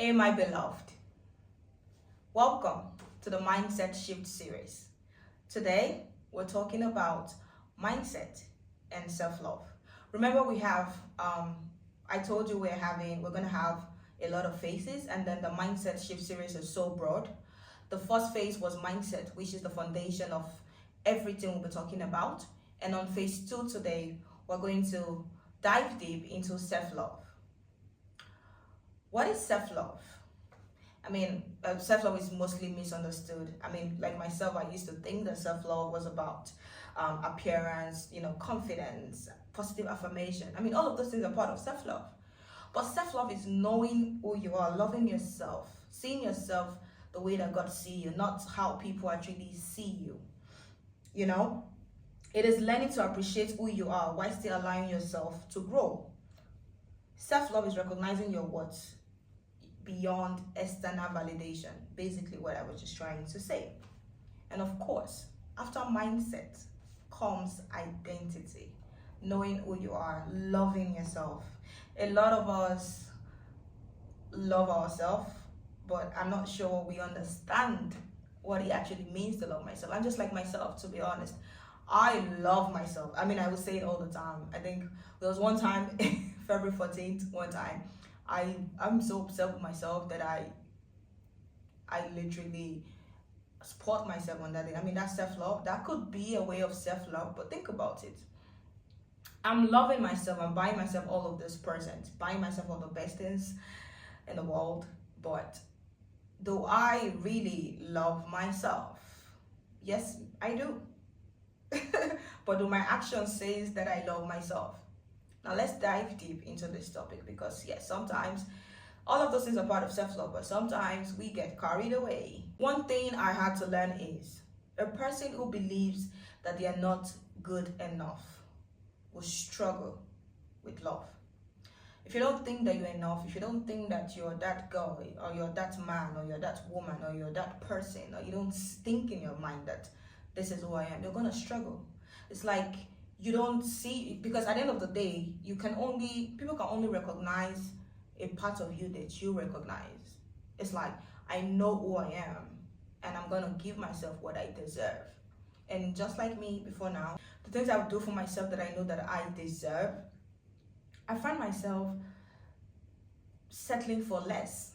Hey, my beloved, welcome to the Mindset Shift series. Today, we're talking about mindset and self-love. Remember, we have, I told you we're going to have a lot of phases, and then the Mindset Shift series is so broad. The first phase was mindset, which is the foundation of everything we'll be talking about. And on phase 2 today, we're going to dive deep into self-love. What is self-love? Self-love is mostly misunderstood. Like myself, I used to think that self-love was about appearance, confidence, positive affirmation. All of those things are part of self-love. But self-love is knowing who you are, loving yourself, seeing yourself the way that God sees you, not how people actually see you. It is learning to appreciate who you are while still allowing yourself to grow. Self-love is recognizing your worth beyond external validation, basically what I was just trying to say. And of course, after mindset comes identity, knowing who you are, loving yourself. A lot of us love ourselves, but I'm not sure we understand what it actually means to love myself. I'm just like myself, to be honest. I love myself. I would say it all the time. I think there was one time, February 14th, one time, I'm so upset with myself that I literally support myself on that day. That's self-love. That could be a way of self-love, but think about it. I'm loving myself. I'm buying myself all of this presents, buying myself all the best things in the world. But do I really love myself? Yes, I do. But do my actions say that I love myself? Now let's dive deep into this topic, because yes, sometimes all of those things are part of self-love, but sometimes we get carried away. One thing I had to learn is a person who believes that they are not good enough will struggle with love. If you don't think that you're enough, if you don't think that you're that girl, or you're that man, or you're that woman, or you're that person, or you don't think in your mind that this is who I am, you're gonna struggle. It's like you don't see, because at the end of the day, people can only recognize a part of you that you recognize. It's like, I know who I am, and I'm gonna give myself what I deserve. And just like me before now, the things I would do for myself that I know that I deserve, I find myself settling for less.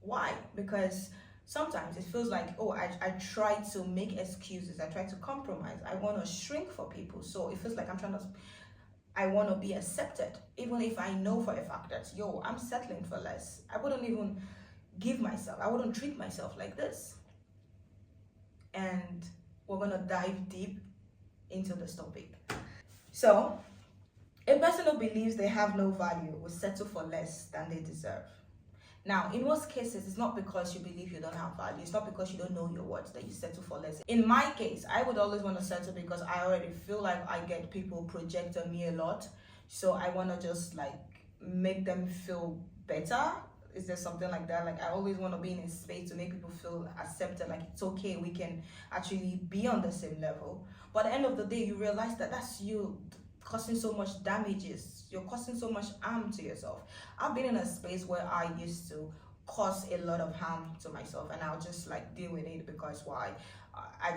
Why? Because sometimes it feels like, I try to make excuses, I try to compromise, I want to shrink for people. So it feels like I want to be accepted, even if I know for a fact that, I'm settling for less. I wouldn't even I wouldn't treat myself like this. And we're going to dive deep into this topic. So, a person who believes they have no value will settle for less than they deserve. Now, in most cases, it's not because you believe you don't have value. It's not because you don't know your worth that you settle for less. In my case, I would always want to settle because I already feel like I get people project on me a lot. So I want to just make them feel better. Is there something like that? I always want to be in a space to make people feel accepted. It's okay, we can actually be on the same level. But at the end of the day, you realize that that's you causing so much damages. You're causing so much harm to yourself. I've been in a space where I used to cause a lot of harm to myself, and I'll just deal with it because why? I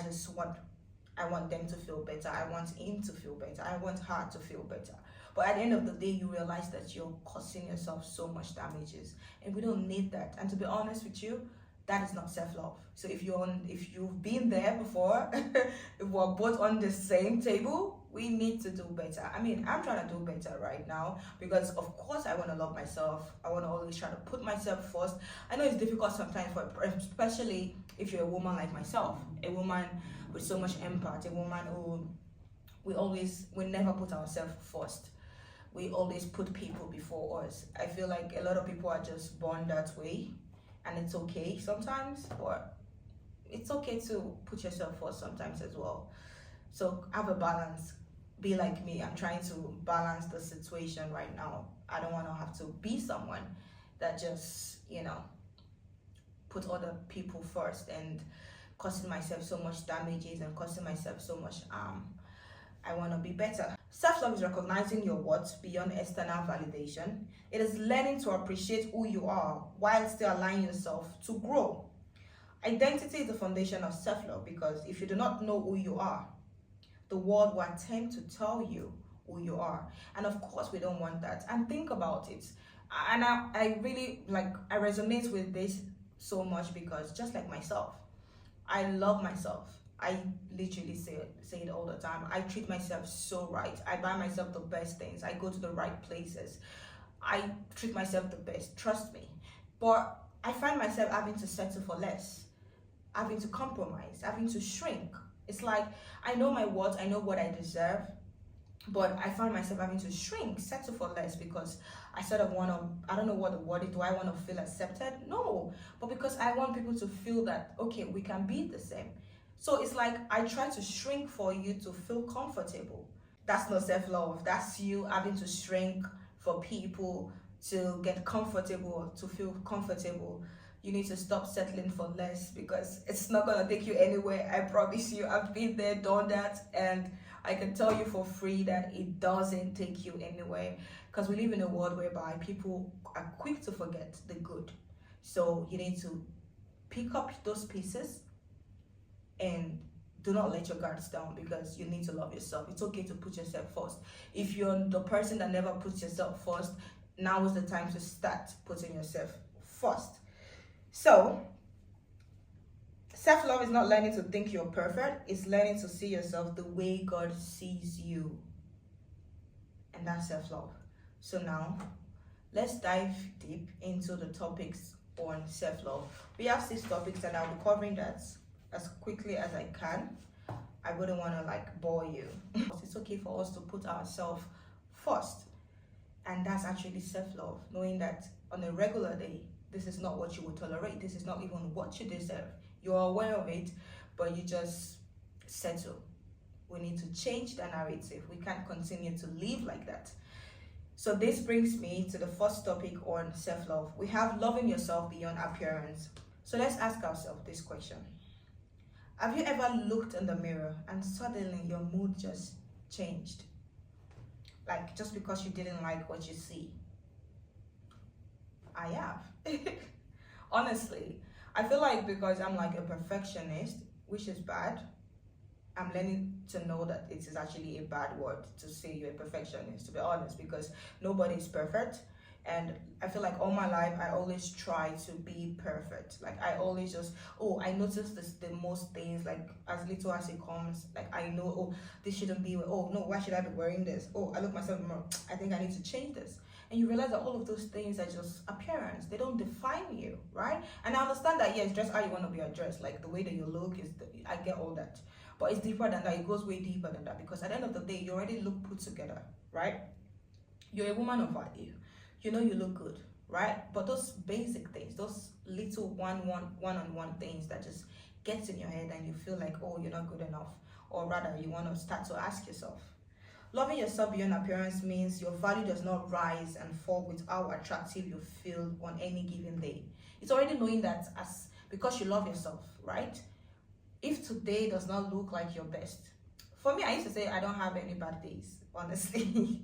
want them to feel better. I want him to feel better. I want her to feel better. But at the end of the day, you realize that you're causing yourself so much damages, and we don't need that. And to be honest with you, that is not self-love. So if you've been there before, if we're both on the same table, we need to do better. I'm trying to do better right now because, of course, I want to love myself. I want to always try to put myself first. I know it's difficult sometimes, especially if you're a woman like myself, a woman with so much empathy, a woman who we never put ourselves first. We always put people before us. I feel like a lot of people are just born that way, and it's okay sometimes, but it's okay to put yourself first sometimes as well. So have a balance. Be like me. I'm trying to balance the situation right now. I don't want to have to be someone that just, put other people first and causing myself so much damages and causing myself so much harm. I want to be better. Self-love is recognizing your worth beyond external validation. It is learning to appreciate who you are while still allowing yourself to grow. Identity is the foundation of self-love because if you do not know who you are, the world will attempt to tell you who you are. And of course, we don't want that. And think about it. And I really I resonate with this so much because just like myself, I love myself. I literally say it all the time. I treat myself so right. I buy myself the best things. I go to the right places. I treat myself the best. Trust me. But I find myself having to settle for less, having to compromise, having to shrink. It's like I know my worth, I know what I deserve, but I find myself having to shrink, settle for less because I sort of want to, I don't know what the word is, do I want to feel accepted? No, but because I want people to feel that, okay, we can be the same. So it's like I try to shrink for you to feel comfortable. That's not self-love. That's you having to shrink for people to get comfortable, to feel comfortable. You need to stop settling for less because it's not going to take you anywhere. I promise you. I've been there, done that, and I can tell you for free that it doesn't take you anywhere because we live in a world whereby people are quick to forget the good. So you need to pick up those pieces and do not let your guards down because you need to love yourself. It's okay to put yourself first. If you're the person that never puts yourself first, now is the time to start putting yourself first. So, self-love is not learning to think you're perfect. It's learning to see yourself the way God sees you. And that's self-love. So now, let's dive deep into the topics on self-love. We have 6 topics and I'll be covering that as quickly as I can. I wouldn't want to bore you. It's okay for us to put ourselves first. And that's actually self-love, knowing that on a regular day, this is not what you would tolerate. This is not even what you deserve. You're aware of it, but you just settle. We need to change the narrative. We can't continue to live like that. So this brings me to the first topic on self-love. We have loving yourself beyond appearance. So let's ask ourselves this question. Have you ever looked in the mirror and suddenly your mood just changed? Just because you didn't like what you see? I have. Honestly, I feel like because I'm a perfectionist, which is bad, I'm learning to know that it is actually a bad word to say you're a perfectionist, to be honest, because nobody is perfect. And I feel like all my life, I always try to be perfect. I always just, I notice the most things, as little as it comes. I know, this shouldn't be, no, why should I be wearing this? I look myself in the mirror, I think I need to change this. And you realize that all of those things are just appearance. They don't define you, right? And I understand that, yes, dress how you want to be addressed. The way that you look I get all that. But it's deeper than that. It goes way deeper than that. Because at the end of the day, you already look put together, right? You're a woman of value. You know you look good, right? But those basic things, those little one-on-one things that just gets in your head and you feel like, you're not good enough. Or rather, you want to start to ask yourself. Loving yourself beyond appearance means your value does not rise and fall with how attractive you feel on any given day. It's already knowing that because you love yourself, right? If today does not look like your best, for me, I used to say I don't have any bad days, honestly.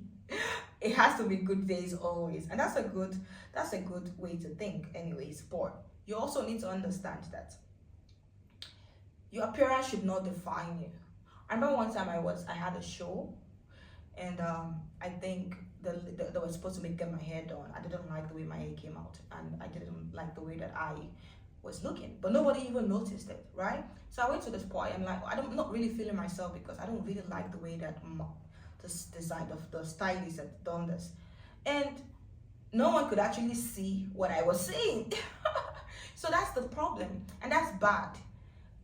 It has to be good days always, and that's a good way to think anyways. But you also need to understand that your appearance should not define you. I remember one time I had a show, and I think they were supposed to get my hair done. I didn't like the way my hair came out, and I didn't like the way that I was looking, but nobody even noticed it, right? So I went to this point and I'm not really feeling myself because I don't really like the way that the side of the stylist had done this, and no one could actually see what I was saying. So that's the problem, and that's bad.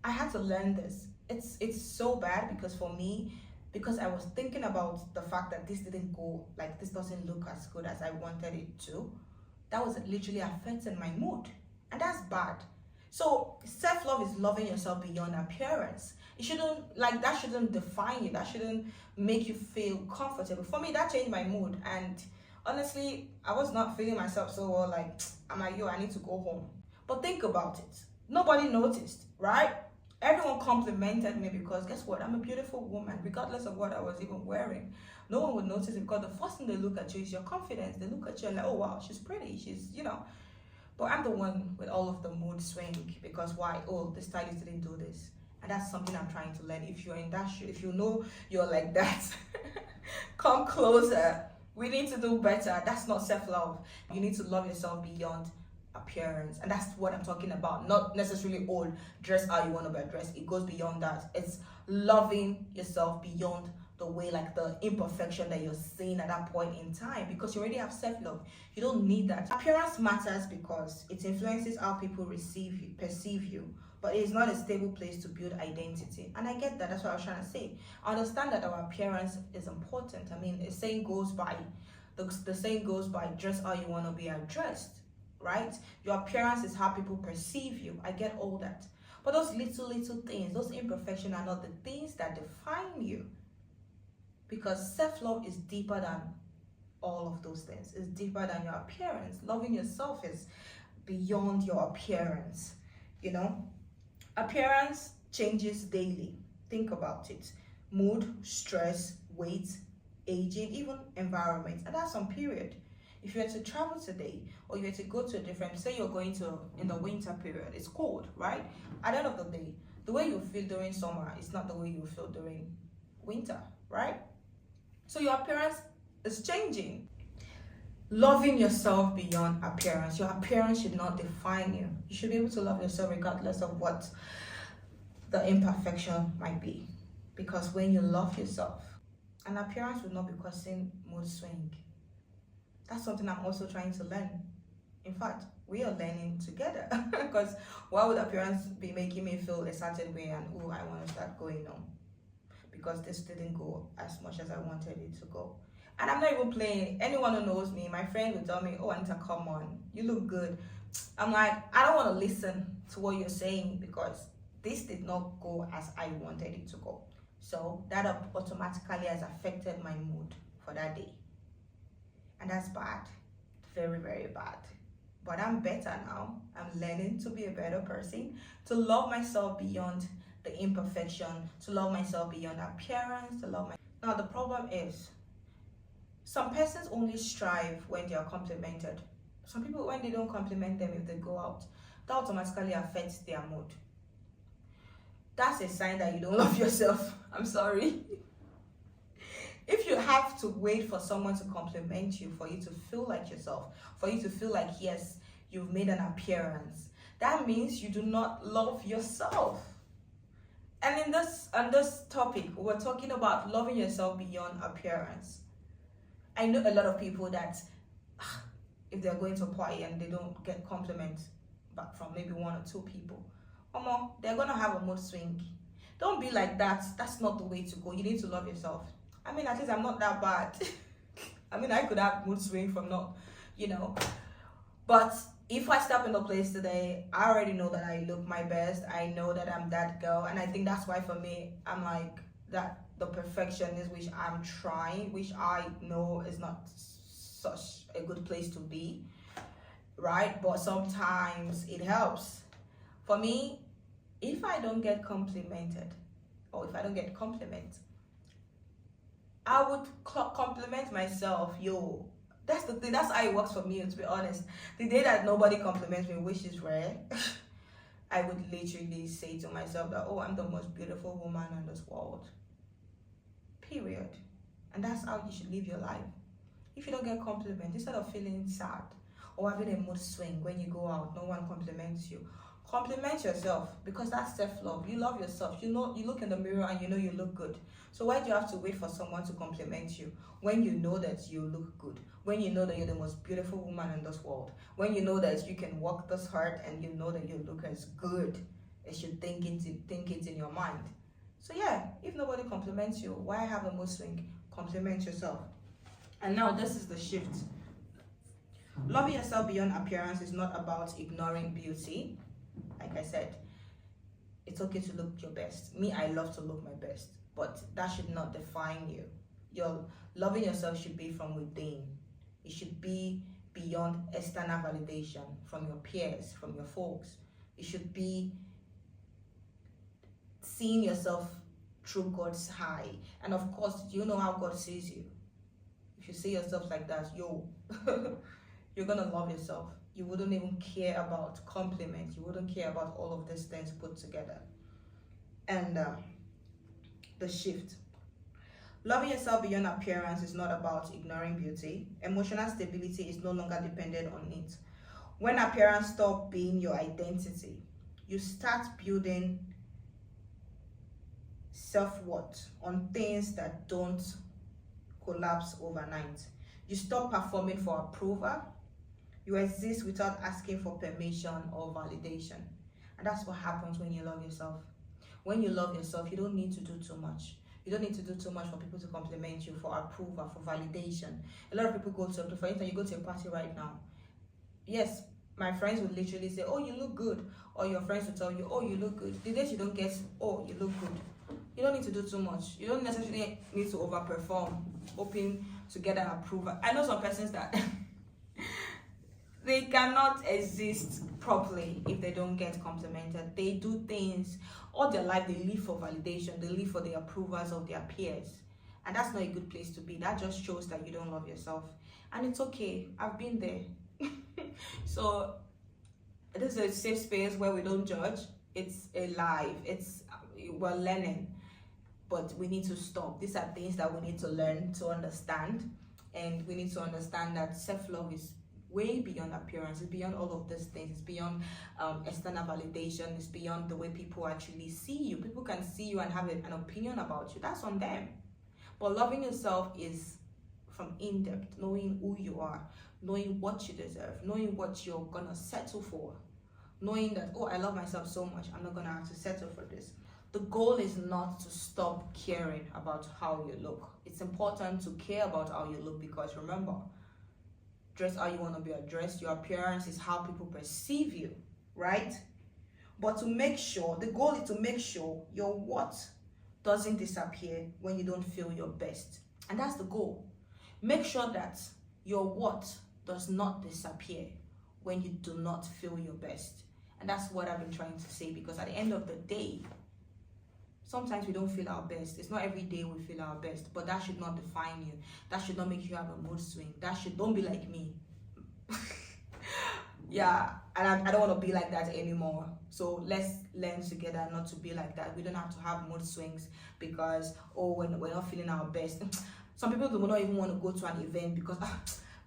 I had to learn this. It's so bad because for me, because I was thinking about the fact that this didn't go, this doesn't look as good as I wanted it to. That was literally affecting my mood, and that's bad. So self-love is loving yourself beyond appearance. It shouldn't, that shouldn't define you. That shouldn't make you feel comfortable. For me, that changed my mood. And honestly, I was not feeling myself so well. I'm like, I need to go home. But think about it. Nobody noticed, right? Everyone complimented me because guess what? I'm a beautiful woman, regardless of what I was even wearing. No one would notice it because the first thing they look at you is your confidence. They look at you and like, oh wow, she's pretty. She's. But I'm the one with all of the mood swing because why? Oh, the stylist didn't do this. And that's something I'm trying to learn. If you're in that shoe, if you know you're like that, come closer. We need to do better. That's not self-love. You need to love yourself beyond appearance. And that's what I'm talking about. Not necessarily all dress how you want to be dressed. It goes beyond that. It's loving yourself beyond the way, like the imperfection that you're seeing at that point in time, because you already have self-love. You don't need that. Appearance matters because it influences how people perceive you, but it is not a stable place to build identity. And I get that. That's what I was trying to say. I understand that our appearance is important. I mean, the saying goes by dress how you want to be addressed, right? Your appearance is how people perceive you. I get all that. But those little things, those imperfections are not the things that define you. Because self-love is deeper than all of those things. It's deeper than your appearance. Loving yourself is beyond your appearance. Appearance changes daily. Think about it. Mood, stress, weight, aging, even environment. And that's on period. If you were to travel today, or you were to go to a different, say you're going to in the winter period, it's cold, right? At the end of the day, the way you feel during summer is not the way you feel during winter, right? So your appearance is changing. Loving yourself beyond appearance. Your appearance should not define you. You should be able to love yourself regardless of what the imperfection might be. Because when you love yourself, an appearance will not be causing mood swing. That's something I'm also trying to learn. In fact, we are learning together. Because why would appearance be making me feel a certain way and I want to start going on? Because this didn't go as much as I wanted it to go. And I'm not even playing. Anyone who knows me, my friend will tell me, oh, Anita, come on, you look good. I'm like, I don't want to listen to what you're saying because this did not go as I wanted it to go. So that automatically has affected my mood for that day. And that's bad. Very, very bad. But I'm better now. I'm learning to be a better person, to love myself beyond the imperfection, to love myself beyond appearance, Now the problem is, some persons only strive when they are complimented. Some people, when they don't compliment them, if they go out, that automatically affects their mood. That's a sign that you don't love yourself. I'm sorry. If you have to wait for someone to compliment you for you to feel like yourself, for you to feel like, yes, you've made an appearance, that means you do not love yourself. And in this topic, we're talking about loving yourself beyond appearance. I know a lot of people that if they're going to a party and they don't get compliments back from maybe one or two people, they're gonna have a mood swing. Don't be like that. That's not the way to go. You need to love yourself. I mean, at least I'm not that bad. I mean, I could have mood swing from not, But if I step in the place today, I already know that I look my best. I know that I'm that girl. And I think that's why for me, I'm like that, the perfectionist which I'm trying, which I know is not such a good place to be, right? But sometimes it helps. For me, if I don't get complimented, or if I don't get compliments, I would compliment myself. That's the thing. That's how it works for me, to be honest. The day that nobody compliments me, which is rare, I would literally say to myself that, I'm the most beautiful woman in this world. Period. And that's how you should live your life. If you don't get compliments, instead of feeling sad or having a mood swing when you go out, no one compliments you. Compliment yourself, because that's self-love. You love yourself. You look in the mirror and you know you look good. So why do you have to wait for someone to compliment you when you know that you look good? When you know that you're the most beautiful woman in this world? When you know that you can work this hard and you know that you look as good as you think it in your mind? So yeah, if nobody compliments you, why have a mood swing? Compliment yourself. And now this is the shift. Loving yourself beyond appearance is not about ignoring beauty. Like I said, it's okay to look your best. Me, I love to look my best, but that should not define you. Your loving yourself should be from within. It should be beyond external validation from your peers, from your folks. It should be seeing yourself through God's eye. And of course, you know how God sees you. If you see yourself like that, you're gonna love yourself. You wouldn't even care about compliments. You wouldn't care about all of these things put together. And the shift. Loving yourself beyond appearance is not about ignoring beauty. Emotional stability is no longer dependent on it. When appearance stops being your identity, you start building self-worth on things that don't collapse overnight. You stop performing for approval. You exist without asking for permission or validation. And that's what happens when you love yourself. When you love yourself, you don't need to do too much. You don't need to do too much for people to compliment you, for approval, for validation. A lot of people go to, for instance, you go to a party right now. Yes, my friends would literally say, oh, you look good. Or your friends will tell you, oh, you look good. The days you don't get, oh, you look good. You don't need to do too much. You don't necessarily need to overperform, hoping to get an approval. I know some persons that they cannot exist properly if they don't get complimented. They do things all their life, they live for validation, they live for the approvals of their peers. And that's not a good place to be. That just shows that you don't love yourself. And it's okay. I've been there. So this is a safe space where we don't judge. It's alive. We're learning. But we need to stop. These are things that we need to learn to understand. And we need to understand that self-love is way beyond appearance. It's beyond all of these things. It's beyond external validation. It's beyond the way people actually see you. People can see you and have an opinion about you. That's on them. But loving yourself is from in-depth, knowing who you are, knowing what you deserve, knowing what you're gonna settle for, knowing that, oh, I love myself so much, I'm not gonna have to settle for this. The goal is not to stop caring about how you look. It's important to care about how you look, because remember, dress how you want to be addressed. Your appearance is how people perceive you, right? But to make sure, the goal is to make sure your what doesn't disappear when you don't feel your best. And that's the goal. Make sure that your what does not disappear when you do not feel your best. And that's what I've been trying to say, because at the end of the day, sometimes we don't feel our best. It's not every day we feel our best, but that should not define you. That should not make you have a mood swing. Don't be like me. Yeah, and I don't want to be like that anymore. So let's learn together not to be like that. We don't have to have mood swings because, oh, when we're not feeling our best. Some people do not even want to go to an event because,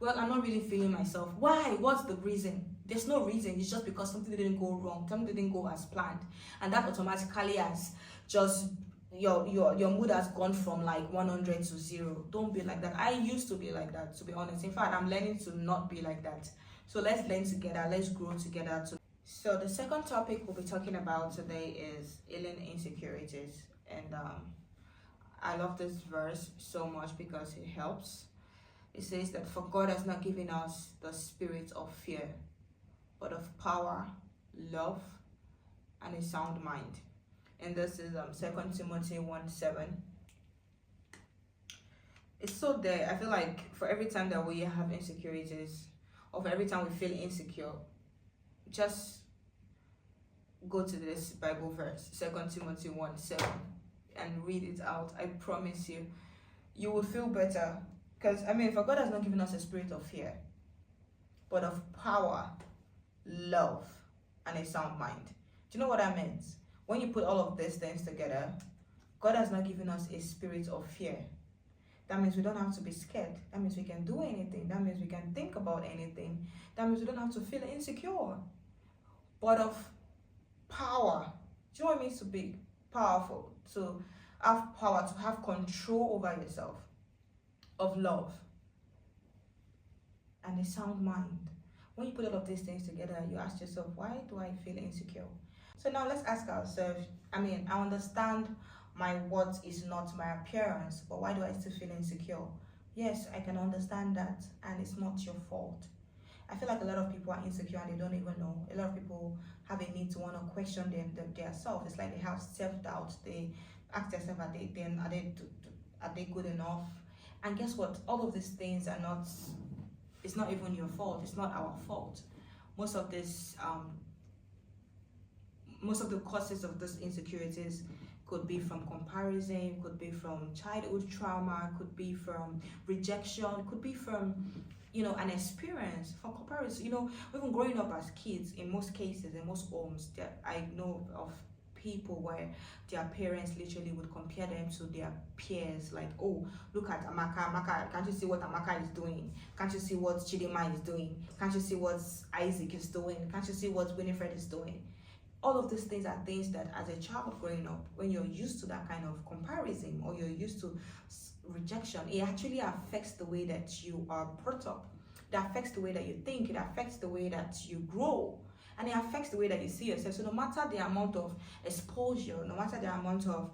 well, I'm not really feeling myself. Why? What's the reason? There's no reason. It's just because something didn't go wrong. Something didn't go as planned. And that automatically has just, your mood has gone from like 100 to 0. Don't be like that. I used to be like that, to be honest. In fact, I'm learning to not be like that. So let's learn together. Let's grow together. So the second topic we'll be talking about today is healing insecurities. And I love this verse so much because it helps. It says that, for God has not given us the spirit of fear, but of power, love, and a sound mind. And this is 2 Timothy 1:7. It's so there. I feel like for every time that we have insecurities, or for every time we feel insecure, just go to this Bible verse, 2 Timothy 1:7, and read it out. I promise you, you will feel better. Because, for God has not given us a spirit of fear, but of power, love, and a sound mind. Do you know what that means? When you put all of these things together, God has not given us a spirit of fear. That means we don't have to be scared. That means we can do anything. That means we can think about anything. That means we don't have to feel insecure. But of power. Do you know what it means to be powerful? To have power, to have control over yourself. Of love. And a sound mind. When you put all of these things together, you ask yourself, why do I feel insecure? So now let's ask ourselves, I understand my what is not my appearance, but why do I still feel insecure? Yes, I can understand that, and it's not your fault. I feel like a lot of people are insecure and they don't even know. A lot of people have a need to want to question their self. It's like they have self-doubt. They ask themselves, are they good enough? And guess what? All of these things are not, it's not even your fault. It's not our fault. Most of the causes of these insecurities Could be from comparison, could be from childhood trauma, could be from rejection, could be from, an experience for comparison. Even growing up as kids, in most cases, in most homes, that I know of people where their parents literally would compare them to their peers, like, oh, look at Amaka, can't you see what Amaka is doing? Can't you see what Chidima is doing? Can't you see what Isaac is doing? Can't you see what Winifred is doing? All of these things are things that as a child growing up, when you're used to that kind of comparison or you're used to rejection, it actually affects the way that you are brought up. It affects the way that you think. It affects the way that you grow. And it affects the way that you see yourself. So no matter the amount of exposure, no matter the amount of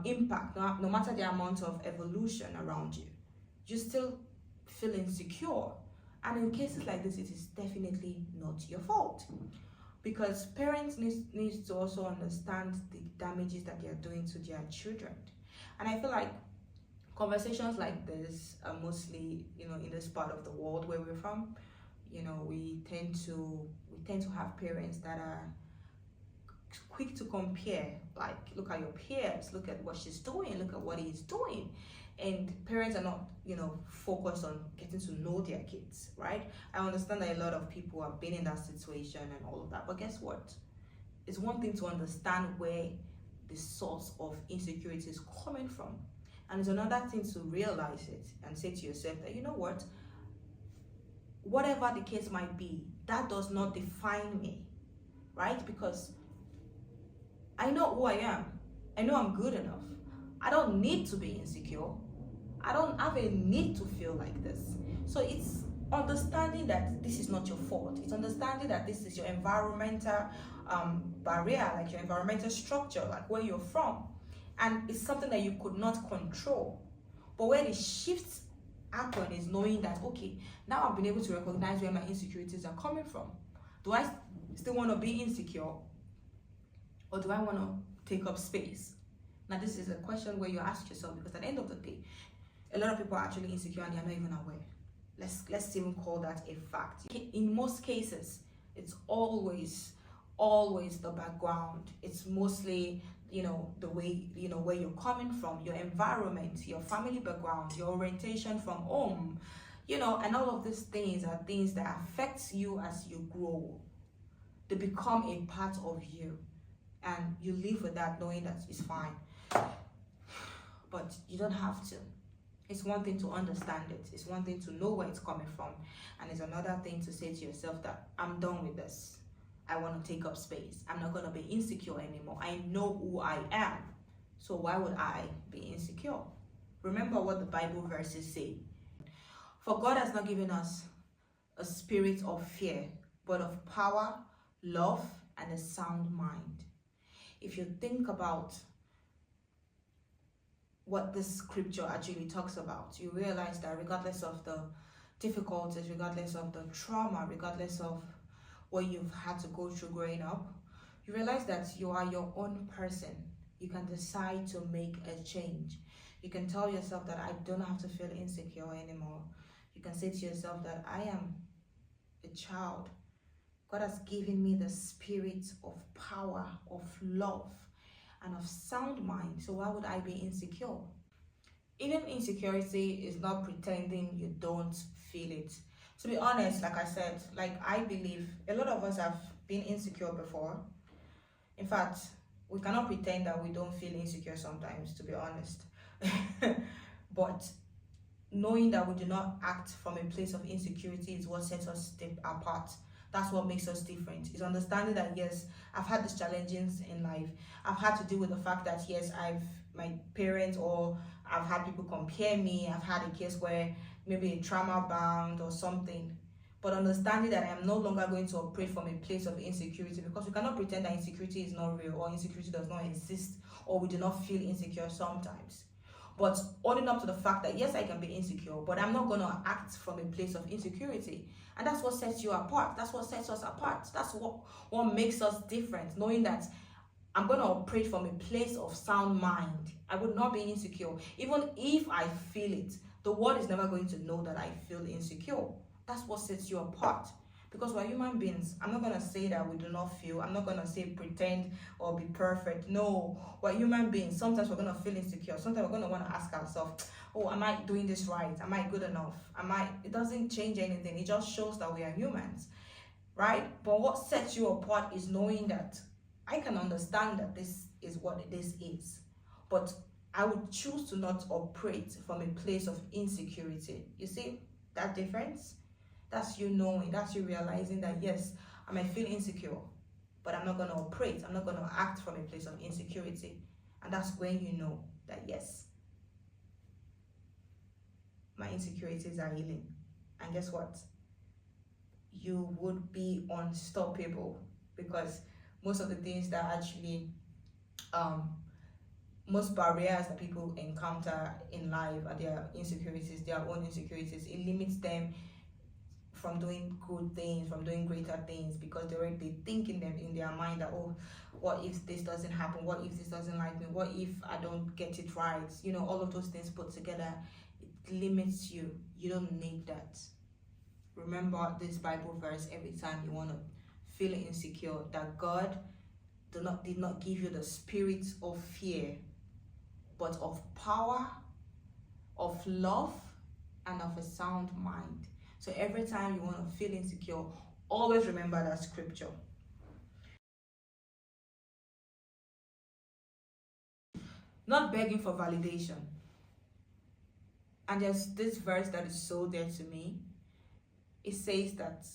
impact, no matter the amount of evolution around you, you still feel insecure. And in cases like this, it is definitely not your fault. Because parents need to also understand the damages that they are doing to their children. And I feel like conversations like this are mostly, in this part of the world where we're from. We tend to have parents that are quick to compare, like, look at your peers, look at what she's doing, look at what he's doing. And parents are not, focused on getting to know their kids, right? I understand that a lot of people have been in that situation and all of that, but guess what? It's one thing to understand where the source of insecurity is coming from, and it's another thing to realize it and say to yourself that, whatever the case might be, that does not define me, right? Because I know who I am. I know I'm good enough. I don't need to be insecure. I don't have a need to feel like this. So it's understanding that this is not your fault. It's understanding that this is your environmental barrier, like your environmental structure, like where you're from. And it's something that you could not control. But where the shifts happen is knowing that, okay, now I've been able to recognize where my insecurities are coming from. Do I still want to be insecure? Or do I want to take up space? Now, this is a question where you ask yourself, because at the end of the day, a lot of people are actually insecure and they're not even aware. Let's even call that a fact. In most cases, it's always the background. It's mostly, the way, where you're coming from, your environment, your family background, your orientation from home, and all of these things are things that affect you as you grow. They become a part of you, and you live with that knowing that it's fine. But you don't have to. It's one thing to understand it. It's one thing to know where it's coming from. And it's another thing to say to yourself that I'm done with this. I want to take up space. I'm not going to be insecure anymore. I know who I am. So why would I be insecure? Remember what the Bible verses say. For God has not given us a spirit of fear, but of power, love, and a sound mind. If you think about what this scripture actually talks about, you realize that regardless of the difficulties, regardless of the trauma, regardless of what you've had to go through growing up, you realize that you are your own person. You can decide to make a change. You can tell yourself that I don't have to feel insecure anymore. You can say to yourself that I am a child. God has given me the spirit of power, of love, and of sound mind. So why would I be insecure? Even insecurity is not pretending you don't feel it. To be honest, like I said, I believe a lot of us have been insecure before. In fact, we cannot pretend that we don't feel insecure sometimes, to be honest. But knowing that we do not act from a place of insecurity is what sets us apart. That's what makes us different. Is understanding that, yes, I've had these challenges in life. I've had to deal with the fact that, yes, my parents, or I've had people compare me. I've had a case where maybe a trauma bound or something. But understanding that I am no longer going to operate from a place of insecurity, because we cannot pretend that insecurity is not real, or insecurity does not exist, or we do not feel insecure sometimes. But owning up to the fact that, yes, I can be insecure, but I'm not going to act from a place of insecurity. And that's what sets you apart. That's what sets us apart. That's what makes us different. Knowing that I'm going to operate from a place of sound mind. I would not be insecure. Even if I feel it, the world is never going to know that I feel insecure. That's what sets you apart. Because we're human beings. I'm not gonna say that we do not feel. I'm not gonna say pretend or be perfect. No, we're human beings. Sometimes we're gonna feel insecure. Sometimes we're gonna want to ask ourselves, oh, am I doing this right? Am I good enough? It doesn't change anything. It just shows that we are humans, right? But what sets you apart is knowing that I can understand that this is what this is, but I would choose to not operate from a place of insecurity. You see that difference? That's you knowing, that's you realizing that yes, I might feel insecure, but I'm not going to operate, I'm not going to act from a place of insecurity. And that's when you know that yes, my insecurities are healing. And guess what? You would be unstoppable, because most of the things that actually most barriers that people encounter in life are their insecurities, their own insecurities. It limits them from doing good things, from doing greater things, because they're already thinking them in their mind that, oh, what if this doesn't happen? What if this doesn't like me? What if I don't get it right? You know, all of those things put together, it limits you. You don't need that. Remember this Bible verse every time you want to feel insecure, that God did not give you the spirit of fear, but of power, of love, and of a sound mind. So every time you want to feel insecure, always remember that scripture. Not begging for validation. And there's this verse that is so dear to me. It says that,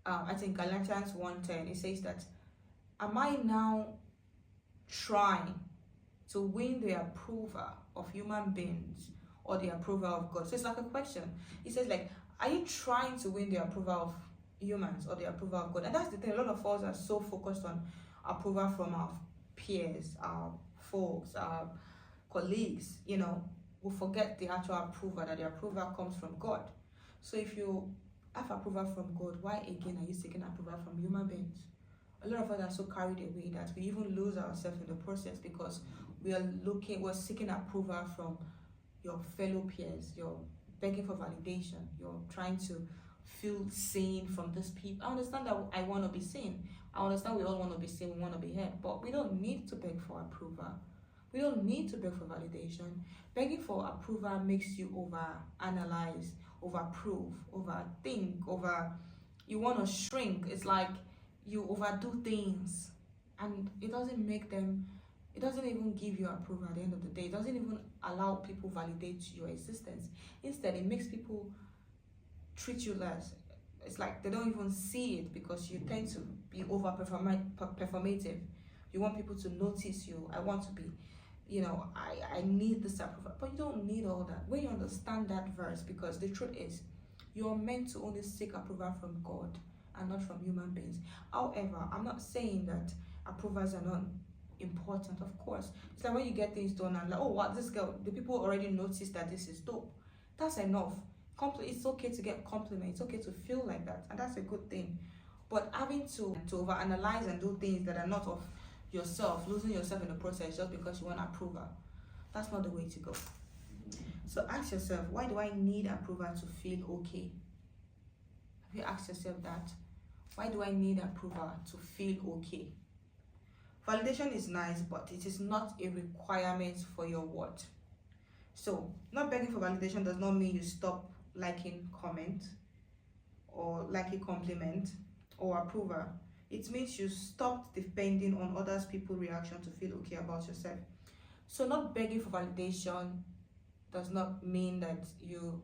I think Galatians 1:10, it says that, am I now trying to win the approval of human beings or the approval of God? So it's like a question. It says like, are you trying to win the approval of humans or the approval of God? And that's the thing. A lot of us are so focused on approval from our peers, our folks, our colleagues. You know, we forget the actual approval, that the approval comes from God. So if you have approval from God, why again are you seeking approval from human beings? A lot of us are so carried away that we even lose ourselves in the process, because we're seeking approval from your fellow peers. You're begging for validation. You're trying to feel seen from these people. I understand that I want to be seen. I understand we all want to be seen, we want to be heard, but we don't need to beg for approval. We don't need to beg for validation. Begging for approval makes you overanalyze, overprove, overthink, you want to shrink. It's like you overdo things, and it doesn't even give you approval at the end of the day. It doesn't even allow people validate your existence. Instead, it makes people treat you less. It's like they don't even see it, because you tend to be over performative. You want people to notice you. I want to be, I need this approval. But you don't need all that. When you understand that verse, because the truth is, you're meant to only seek approval from God and not from human beings. However, I'm not saying that approvals are not important. Of course, it's like when you get things done and like, oh, what, this girl, the people already noticed that this is dope. That's enough. It's okay to get compliments. It's okay to feel like that, and that's a good thing. But having to overanalyze and do things that are not of yourself, losing yourself in the process just because you want approval, that's not the way to go. So ask yourself, why do I need approval to feel okay? Have you asked yourself that? Why do I need approval to feel okay? Validation is nice, but it is not a requirement for your worth. So not begging for validation does not mean you stop liking comment or liking compliment or approval. It means you stop depending on others people's reaction to feel okay about yourself. So not begging for validation does not mean that you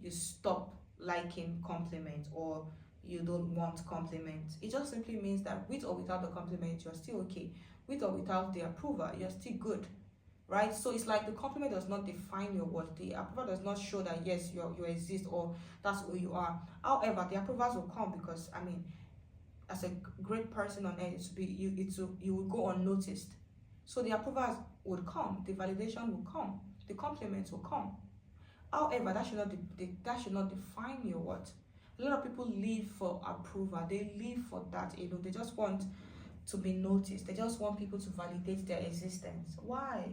stop liking compliment or you don't want compliment. It just simply means that with or without the compliment, you're still okay. With or without the approval, you're still good, right? So it's like the compliment does not define your worth. The approval does not show that yes, you exist or that's who you are. However, the approvals will come because, as a great person on earth, you will go unnoticed. So the approvals would come, the validation will come, the compliments will come. However, that should not define your worth. A lot of people live for approval. They live for that alone. They just want to be noticed. They just want people to validate their existence. Why?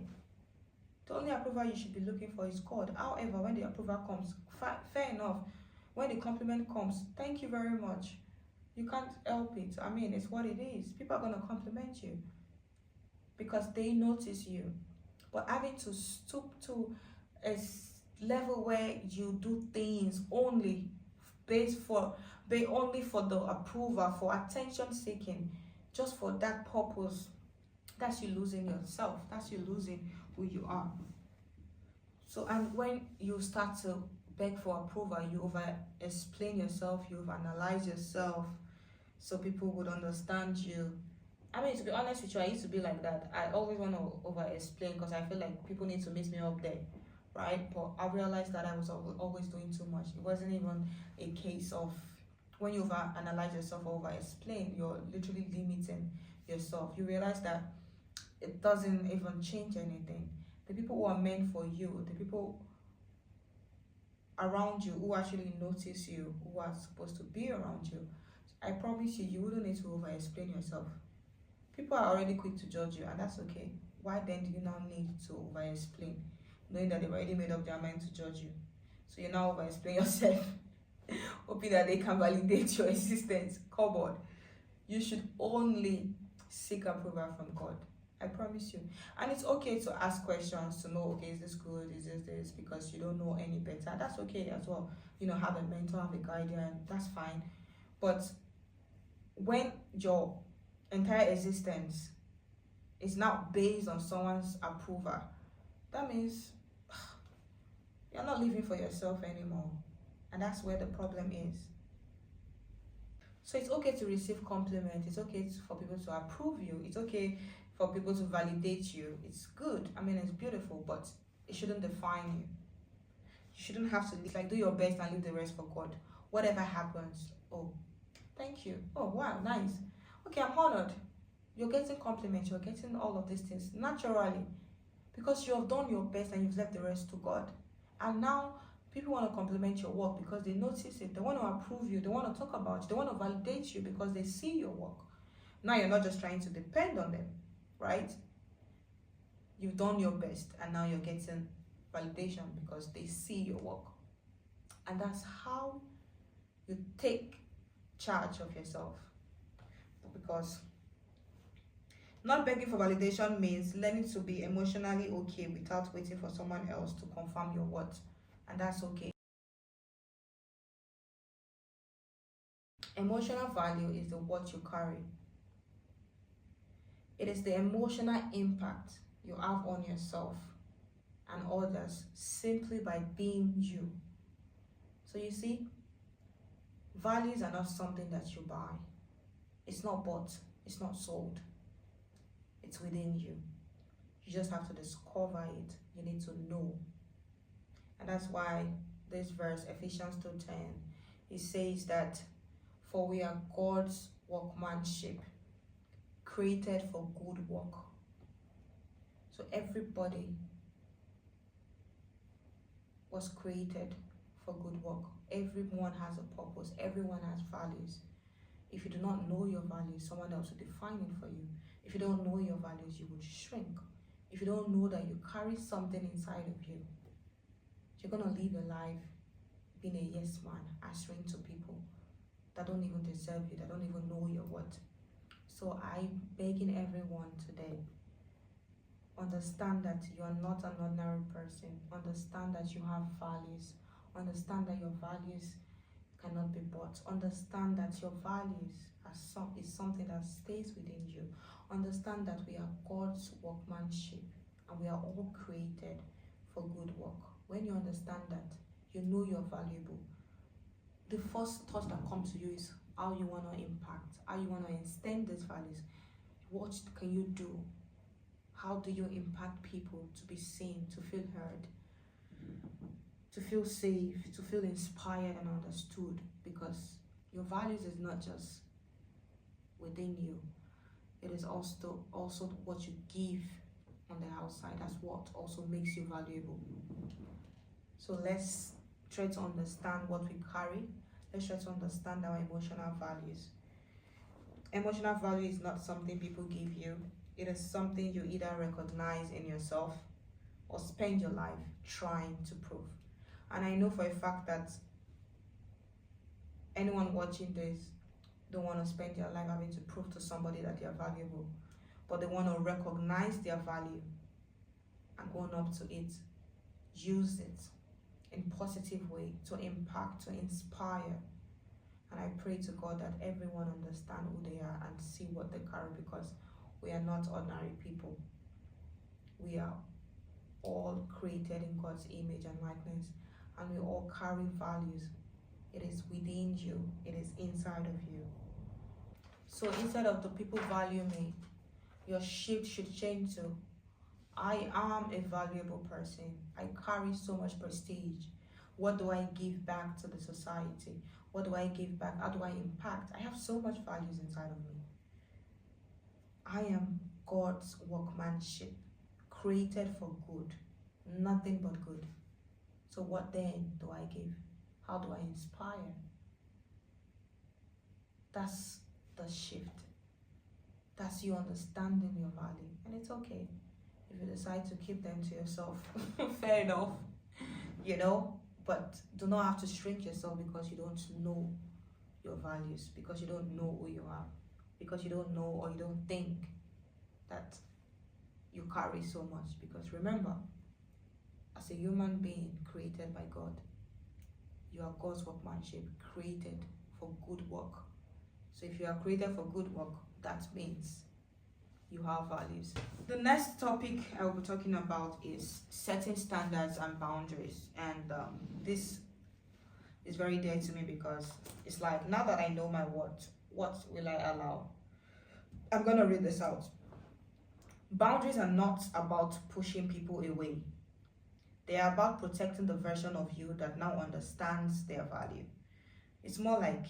The only approval you should be looking for is God. However, when the approval comes, fair enough. When the compliment comes, thank you very much. You can't help it. I mean, it's what it is. People are going to compliment you because they notice you. But having to stoop to a level where you do things only based for only for the approval, for attention seeking, just for that purpose, that's you losing yourself. That's you losing who you are. So, and when you start to beg for approval, you over explain yourself, you over analyze yourself, so people would understand you. I mean, to be honest with you, I used to be like that. I always want to over explain because I feel like people need to meet me up there, right? But I realized that I was always doing too much. It wasn't even a case of when you over analyze yourself or over explain, you're literally limiting yourself. You realize that it doesn't even change anything. The people who are meant for you, the people around you who actually notice you, who are supposed to be around you, I promise you, you wouldn't need to over explain yourself. People are already quick to judge you, and that's okay. Why then do you now need to over explain, knowing that they've already made up their mind to judge you? So you now over explain yourself, hoping that they can validate your existence. Cupboard. You should only seek approval from God. I promise you. And it's okay to ask questions to know, okay, is this good? Is this? Because you don't know any better. That's okay as well. You know, have a mentor, have a guardian. That's fine. But when your entire existence is now based on someone's approval, that means you're not living for yourself anymore. And that's where the problem is. So it's okay to receive compliments. It's okay for people to approve you. It's okay for people to validate you. It's good. I mean, it's beautiful, but it shouldn't define you. You shouldn't have to, it's like, do your best and leave the rest for God. Whatever happens, oh, thank you. Oh, wow, nice. Okay, I'm honored. You're getting compliments. You're getting all of these things naturally because you have done your best and you've left the rest to God. And now people want to compliment your work because they notice it. They want to approve you. They want to talk about you. They want to validate you because they see your work. Now you're not just trying to depend on them, right? You've done your best and now you're getting validation because they see your work. And that's how you take charge of yourself. Because not begging for validation means learning to be emotionally okay without waiting for someone else to confirm your worth. And that's okay. Emotional value is the what you carry. It is the emotional impact you have on yourself and others simply by being you. So you see, values are not something that you buy. It's not bought. It's not sold. It's within you. You just have to discover it. You need to know. And that's why this verse, Ephesians 2:10, it says that, for we are God's workmanship, created for good work. So everybody was created for good work. Everyone has a purpose. Everyone has values. If you do not know your values, someone else will define it for you. If you don't know your values, you would shrink. If you don't know that you carry something inside of you, you're going to live a life being a yes man, answering to people that don't even deserve you, that don't even know your worth. So I'm begging everyone today, understand that you are not an ordinary person. Understand that you have values. Understand that your values cannot be bought. Understand that your values is something that stays within you. Understand that we are God's workmanship and we are all created for good work. When you understand that, you know you're valuable. The first thought that comes to you is how you want to impact, how you want to extend these values. What can you do? How do you impact people to be seen, to feel heard, to feel safe, to feel inspired and understood? Because your values is not just within you. It is also what you give on the outside. That's what also makes you valuable. So let's try to understand what we carry. Let's try to understand our emotional values. Emotional value is not something people give you. It is something you either recognize in yourself or spend your life trying to prove. And I know for a fact that anyone watching this don't want to spend their life having to prove to somebody that they are valuable, but they want to recognize their value and own up to it. Use it in positive way to impact, to inspire. And I pray to God that everyone understand who they are and see what they carry, because we are not ordinary people. We are all created in God's image and likeness, and we all carry values. It is within you, it is inside of you. So instead of the people value me, your shift should change to, I am a valuable person. I carry so much prestige. What do I give back to the society? What do I give back? How do I impact? I have so much values inside of me. I am God's workmanship, created for good, nothing but good. So what then do I give? How do I inspire? That's the shift. That's you understanding your value. And it's okay if you decide to keep them to yourself. Fair enough, but do not have to shrink yourself because you don't know your values, because you don't know who you are, because you don't know or you don't think that you carry so much. Because remember, as a human being created by God, you are God's workmanship, created for good work. So if you are created for good work, that means you have values. The next topic I will be talking about is setting standards and boundaries. And this is very dear to me because it's like, now that I know my what will I allow? I'm going to read this out. Boundaries are not about pushing people away. They are about protecting the version of you that now understands their value. It's more like,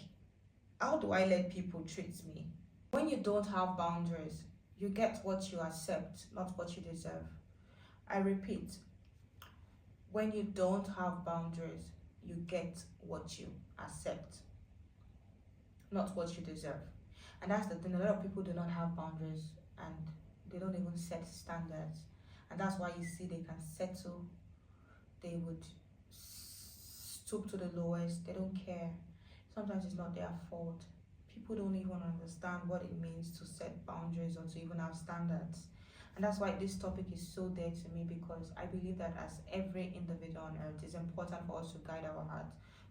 how do I let people treat me? When you don't have boundaries, you get what you accept, not what you deserve. I repeat, when you don't have boundaries, you get what you accept, not what you deserve. And that's the thing, a lot of people do not have boundaries and they don't even set standards. And that's why you see they can settle, they would stoop to the lowest, they don't care. Sometimes it's not their fault. People don't even understand what it means to set boundaries or to even have standards. And that's why this topic is so dear to me, because I believe that as every individual on earth, it's important for us to guide our heart,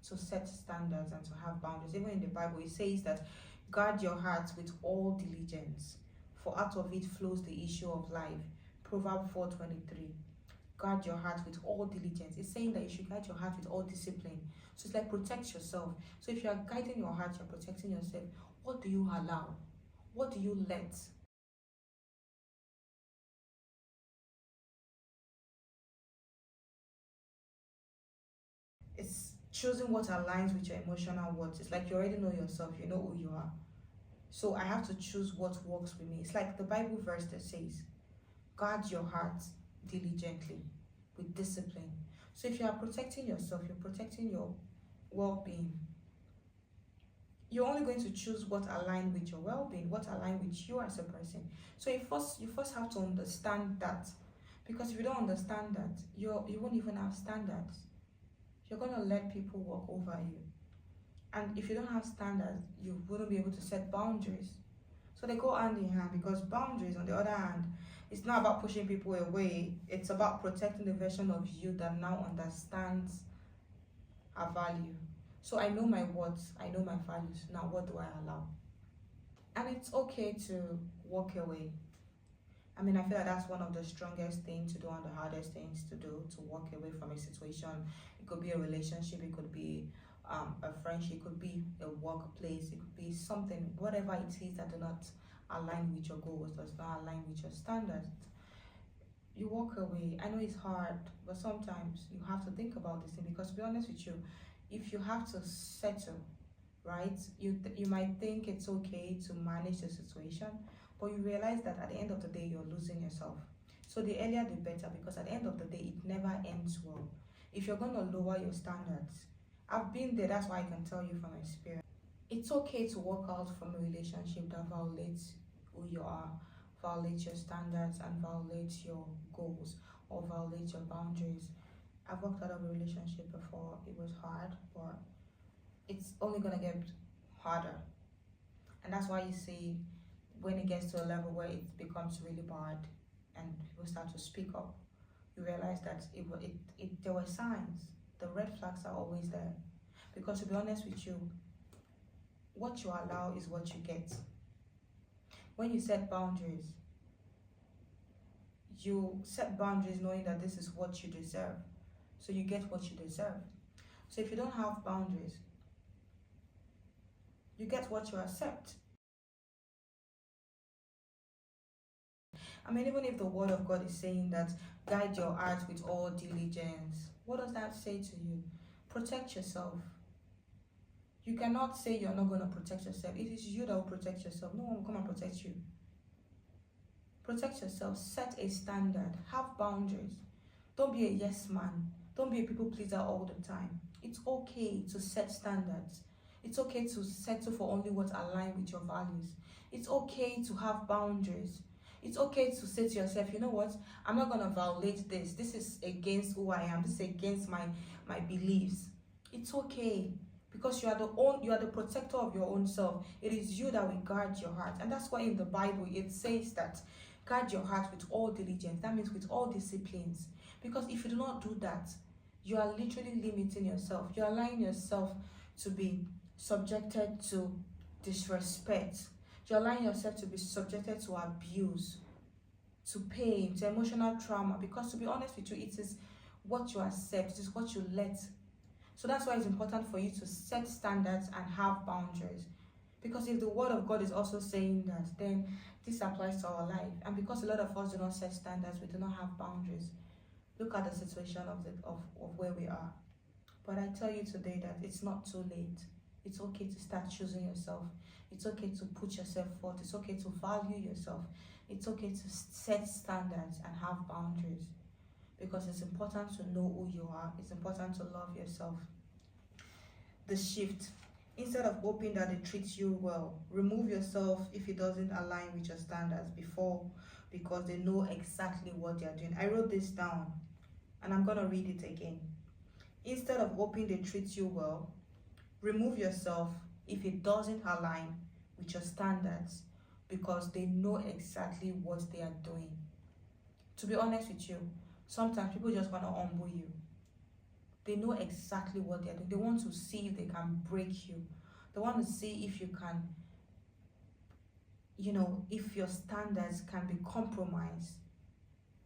to set standards and to have boundaries. Even in the Bible, it says that guard your heart with all diligence, for out of it flows the issue of life. Proverbs 4:23. Guard your heart with all diligence. It's saying that you should guide your heart with all discipline. So it's like protect yourself. So if you are guiding your heart, you're protecting yourself. What do you allow? What do you let? It's choosing what aligns with your emotional words. It's like you already know yourself, you know who you are. So I have to choose what works with me. It's like the Bible verse that says, guard your heart diligently with discipline. So if you are protecting yourself, you're protecting your well-being. You're only going to choose what aligns with your well-being, what aligns with you as a person. So you first have to understand that, because if you don't understand that, you won't even have standards. You're going to let people walk over you. And if you don't have standards, you wouldn't be able to set boundaries. So they go hand in hand, because boundaries, on the other hand, it's not about pushing people away. It's about protecting the version of you that now understands our value. So I know my words, I know my values. Now what do I allow? And it's okay to walk away. I mean, I feel like that's one of the strongest things to do and the hardest things to do, to walk away from a situation. It could be a relationship, it could be a friendship, it could be a workplace, it could be something, whatever it is that do not align with your goals, does not align with your standards. You walk away. I know it's hard, but sometimes you have to think about this thing, because to be honest with you, if you have to settle, right, you might think it's okay to manage the situation, but you realize that at the end of the day, you're losing yourself. So the earlier the better, because at the end of the day, it never ends well. If you're going to lower your standards, I've been there, that's why I can tell you from experience. It's okay to walk out from a relationship that violates who you are, violates your standards, and violates your goals, or violates your boundaries. I've walked out of a relationship before. It was hard, but it's only gonna get harder. And that's why you see when it gets to a level where it becomes really bad and people start to speak up, you realize that there were signs. The red flags are always there. Because to be honest with you, what you allow is what you get. When you set boundaries, you set boundaries knowing that this is what you deserve. So you get what you deserve. So if you don't have boundaries, you get what you accept. I mean, even if the word of God is saying that guide your heart with all diligence, what does that say to you? Protect yourself. You cannot say you're not going to protect yourself. It is you that will protect yourself. No one will come and protect you. Protect yourself. Set a standard. Have boundaries. Don't be a yes man. Don't be a people pleaser all the time. It's okay to set standards. It's okay to settle for only what aligns with your values. It's okay to have boundaries. It's okay to say to yourself, you know what? I'm not going to violate this. This is against who I am. This is against my beliefs. It's okay. Because you are the protector of your own self. It is you that will guard your heart. And that's why in the Bible it says that guard your heart with all diligence. That means with all disciplines. Because if you do not do that, you are literally limiting yourself. You are allowing yourself to be subjected to disrespect. You're allowing yourself to be subjected to abuse, to pain, to emotional trauma. Because to be honest with you, it is what you accept. It is what you let. So that's why it's important for you to set standards and have boundaries. Because if the word of God is also saying that, then this applies to our life. And because a lot of us do not set standards, we do not have boundaries. Look at the situation of where we are. But I tell you today that it's not too late. It's okay to start choosing yourself. It's okay to put yourself forth. It's okay to value yourself. It's okay to set standards and have boundaries. Because it's important to know who you are. It's important to love yourself. The shift. Instead of hoping that they treat you well, remove yourself if it doesn't align with your standards because they know exactly what they're doing. I wrote this down and I'm going to read it again. Instead of hoping they treat you well, remove yourself if it doesn't align with your standards because they know exactly what they are doing. To be honest with you, sometimes people just want to humble you. They know exactly what they're doing. They want to see if they can break you. They want to see if you can, if your standards can be compromised.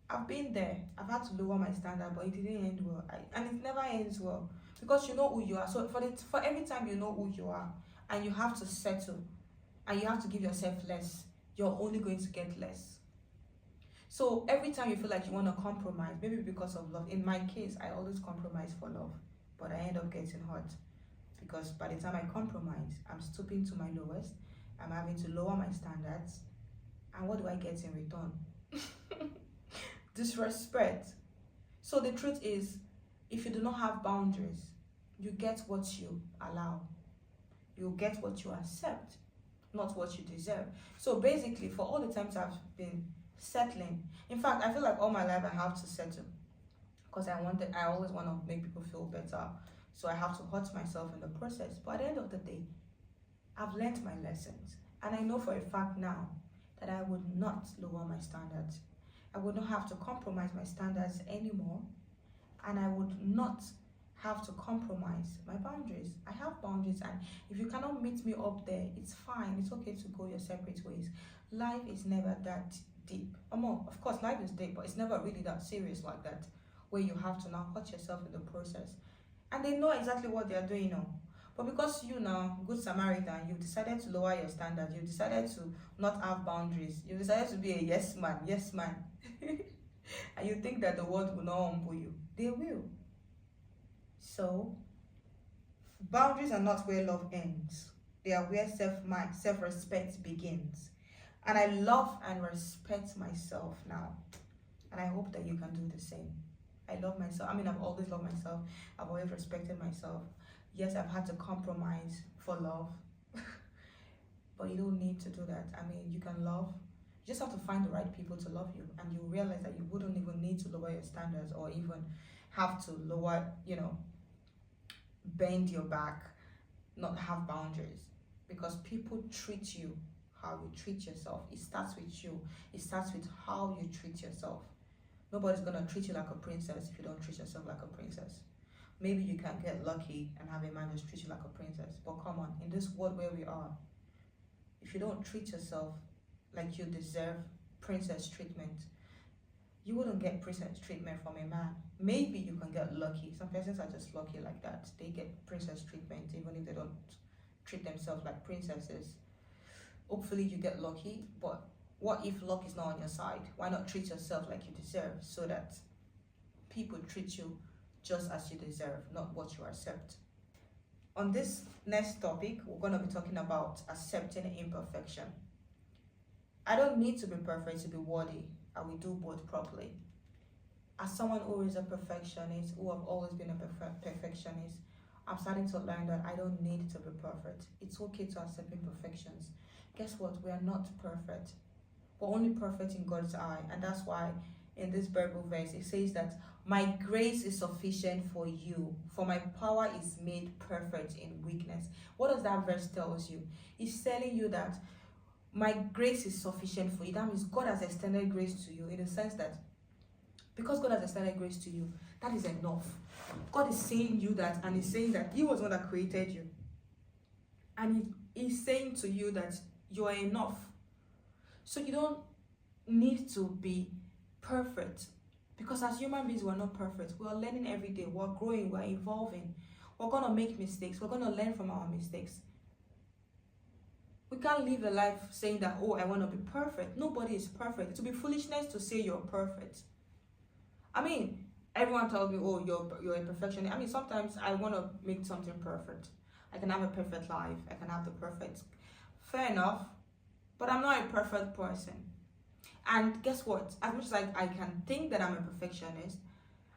I've been there. I've had to lower my standard, but it didn't end well. And it never ends well because you know who you are. So for every time you know who you are and you have to settle and you have to give yourself less, you're only going to get less. So every time you feel like you want to compromise, maybe because of love. In my case, I always compromise for love, but I end up getting hurt because by the time I compromise, I'm stooping to my lowest. I'm having to lower my standards. And what do I get in return? Disrespect. So the truth is, if you do not have boundaries, you get what you allow. You get what you accept, not what you deserve. So basically, for all the times I've been settling, in fact, I feel like all my life I have to settle because I always want to make people feel better. So I have to hurt myself in the process. But at the end of the day, I've learned my lessons. And I know for a fact now that I would not lower my standards. I would not have to compromise my standards anymore. And I would not have to compromise my boundaries. I have boundaries, and if you cannot meet me up there, it's fine. It's okay to go your separate ways. Life is never that deep. Of course, life is deep, but it's never really that serious like that, where you have to now hurt yourself in the process. And they know exactly what they are doing now. But because you now, Good Samaritan, you've decided to lower your standards, you've decided to not have boundaries, you've decided to be a yes man, and you think that the world will not humble you. They will. So, boundaries are not where love ends. They are where self-respect begins. And I love and respect myself now. And I hope that you can do the same. I love myself. I've always loved myself. I've always respected myself. Yes, I've had to compromise for love. But you don't need to do that. You can love. You just have to find the right people to love you. And you realize that you wouldn't even need to lower your standards or even have to lower, bend your back, not have boundaries. because people treat you how you treat yourself. It starts with you. It starts with how you treat yourself. Nobody's gonna treat you like a princess if you don't treat yourself like a princess. Maybe you can get lucky and have a man just treat you like a princess. But come on, in this world where we are, if you don't treat yourself like you deserve princess treatment, you wouldn't get princess treatment from a man. Maybe you can get lucky. Some persons are just lucky like that. They get princess treatment even if they don't treat themselves like princesses. Hopefully you get lucky, but what if luck is not on your side? Why not treat yourself like you deserve so that people treat you just as you deserve, not what you accept? On this next topic, we're going to be talking about accepting imperfection. I don't need to be perfect to be worthy. I will do both properly. As someone who is a perfectionist, who have always been a perfectionist, I'm starting to learn that I don't need to be perfect. It's okay to accept imperfections. Guess what? We are not perfect. We're only perfect in God's eye. And that's why in this Bible verse, it says that my grace is sufficient for you, for my power is made perfect in weakness. What does that verse tell you? It's telling you that my grace is sufficient for you. That means God has extended grace to you in the sense that because God has extended grace to you, that is enough. God is saying you that, and He's saying that He was the one that created you. And He's saying to you that you are enough. So you don't need to be perfect. Because as human beings, we're not perfect. We're learning every day. We're growing. We're evolving. We're going to make mistakes. We're going to learn from our mistakes. We can't live a life saying that, oh, I want to be perfect. Nobody is perfect. It would be foolishness to say you're perfect. I mean, everyone tells me, oh, you're a perfectionist. I mean, sometimes I want to make something perfect. I can have a perfect life. I can have the perfect. Fair enough. But I'm not a perfect person. And guess what? As much as I can think that I'm a perfectionist,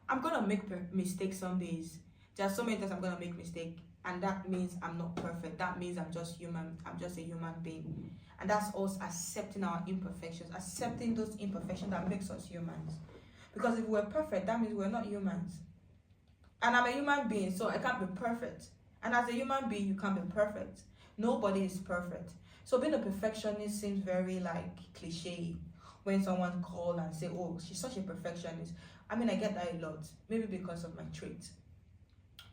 I'm going to make mistakes some days. There are so many times I'm going to make mistakes. And that means I'm not perfect. That means I'm just human. I'm just a human being. And that's us accepting our imperfections. Accepting those imperfections that makes us humans. Because if we're perfect, that means we're not humans. And I'm a human being, so I can't be perfect. And as a human being, you can't be perfect. Nobody is perfect. So being a perfectionist seems very cliche. When someone calls and say, oh, she's such a perfectionist. I mean, I get that a lot. Maybe because of my trait.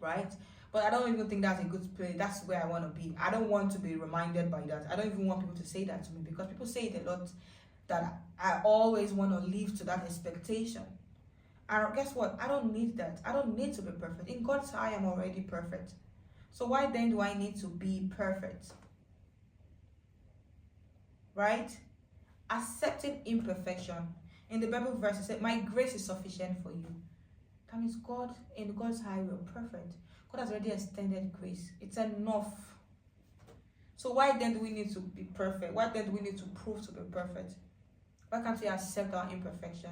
Right? But I don't even think that's a good place. That's where I want to be. I don't want to be reminded by that. I don't even want people to say that to me because people say it a lot that I always want to live to that expectation. And guess what? I don't need that. I don't need to be perfect. In God's eye, I'm already perfect. So why then do I need to be perfect? Right? Accepting imperfection. In the Bible verse, it said, my grace is sufficient for you. That means God, in God's eye, we're perfect. God has already extended grace. It's enough. So why then do we need to be perfect? Why then do we need to prove to be perfect? Why can't we accept our imperfection?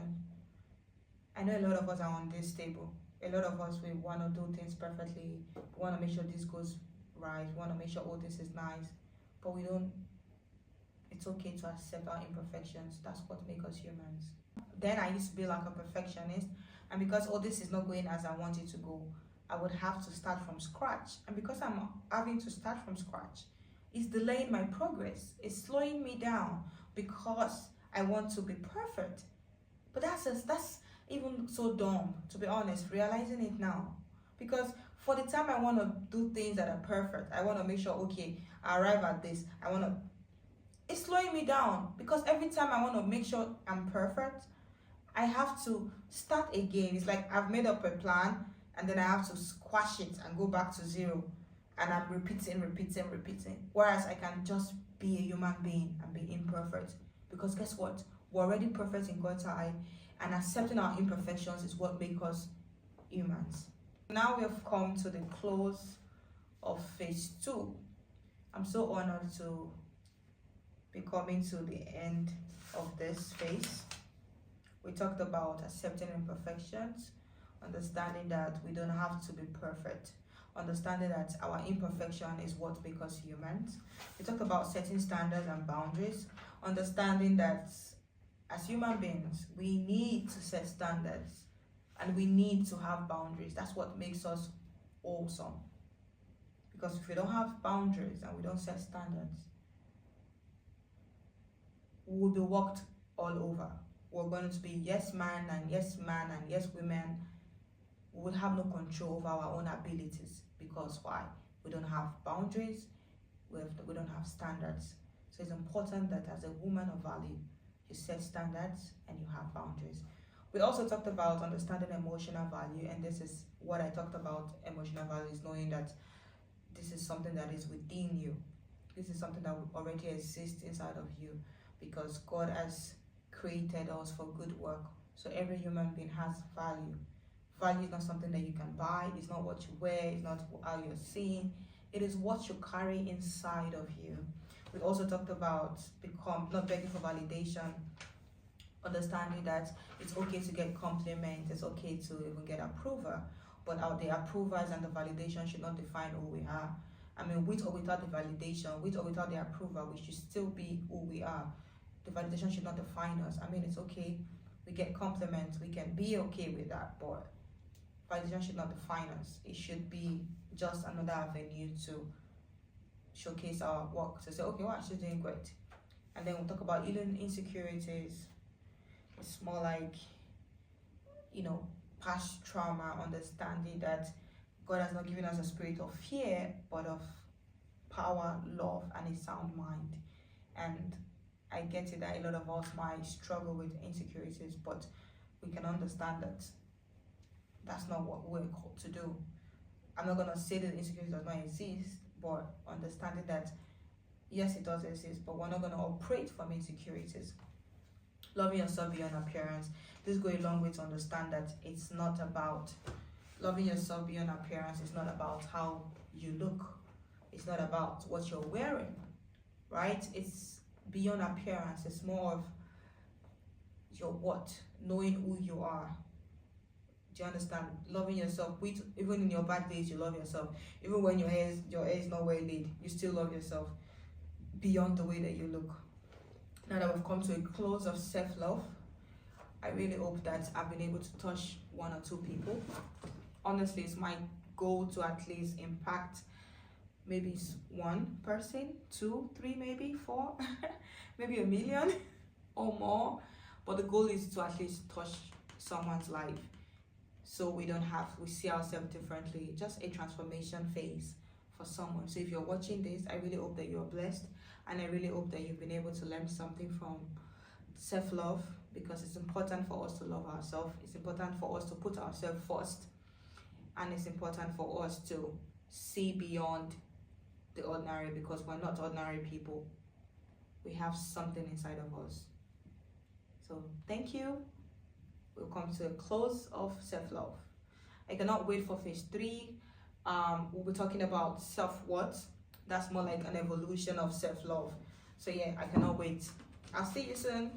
I know a lot of us are on this table. A lot of us, we want to do things perfectly. We want to make sure this goes right. We want to make sure, oh, this is nice. But we don't. It's okay to accept our imperfections. That's what makes us humans. Then I used to be like a perfectionist. And because, oh, this is not going as I want it to go, I would have to start from scratch. And because I'm having to start from scratch, it's delaying my progress. It's slowing me down because I want to be perfect. But that's even so dumb, to be honest, realizing it now. Because for the time I want to do things that are perfect, I want to make sure, okay, I arrive at this. It's slowing me down because every time I want to make sure I'm perfect, I have to start again. It's like I've made up a plan and then I have to squash it and go back to zero. And I'm repeating. Whereas I can just be a human being and be imperfect. Because guess what? We're already perfect in God's eye. And accepting our imperfections is what makes us humans. Now we have come to the close of phase 2. I'm so honored to be coming to the end of this phase. We talked about accepting imperfections, understanding that we don't have to be perfect, understanding that our imperfection is what makes us humans. We talked about setting standards and boundaries, understanding that as human beings, we need to set standards and we need to have boundaries. That's what makes us awesome. Because if we don't have boundaries and we don't set standards, we will be walked all over. We're going to be yes man and yes women. We will have no control over our own abilities. Because why? We don't have boundaries, we don't have standards. So it's important that as a woman of value, you set standards and you have boundaries. We also talked about understanding emotional value, and this is what I talked about. Emotional value is knowing that this is something that is within you. This is something that already exists inside of you, because God has created us for good work. So every human being has value. Value is not something that you can buy. It's not what you wear. It's not how you're seen. It is what you carry inside of you. We also talked about not begging for validation, understanding that it's okay to get compliments, it's okay to even get approval, but the approvals and the validation should not define who we are. I mean, with or without the validation, with or without the approval, we should still be who we are. The validation should not define us. I mean, it's okay, we get compliments, we can be okay with that, but validation should not define us. It should be just another avenue to showcase our work, to say, okay, well, she's doing great. And then we'll talk about healing insecurities. It's more like, past trauma, understanding that God has not given us a spirit of fear, but of power, love, and a sound mind. And I get it that a lot of us might struggle with insecurities, but we can understand that that's not what we're called to do. I'm not going to say that insecurity does not exist, but understanding that yes, it does exist, but we're not going to operate from insecurities. Loving yourself beyond appearance. This goes a long way to understand that it's not about loving yourself beyond appearance. It's not about how you look. It's not about what you're wearing, right? It's beyond appearance. It's more of your what, knowing who you are. Do you understand? Loving yourself. Even in your bad days, you love yourself. Even when your hair is not well laid, you still love yourself beyond the way that you look. Now that we've come to a close of self-love, I really hope that I've been able to touch one or two people. Honestly, it's my goal to at least impact maybe one person, 2, 3, maybe 4, maybe 1 million or more. But the goal is to at least touch someone's life, so we see ourselves differently. Just a transformation phase for someone. So if you're watching this, I really hope that you're blessed, and I really hope that you've been able to learn something from self-love, because it's important for us to love ourselves. It's important for us to put ourselves first, and it's important for us to see beyond the ordinary, because we're not ordinary people. We have something inside of us. So thank you. We'll come to a close of self-love. I cannot wait for phase 3. We'll be talking about self-worth. That's more like an evolution of self-love. So yeah, I cannot wait. I'll see you soon.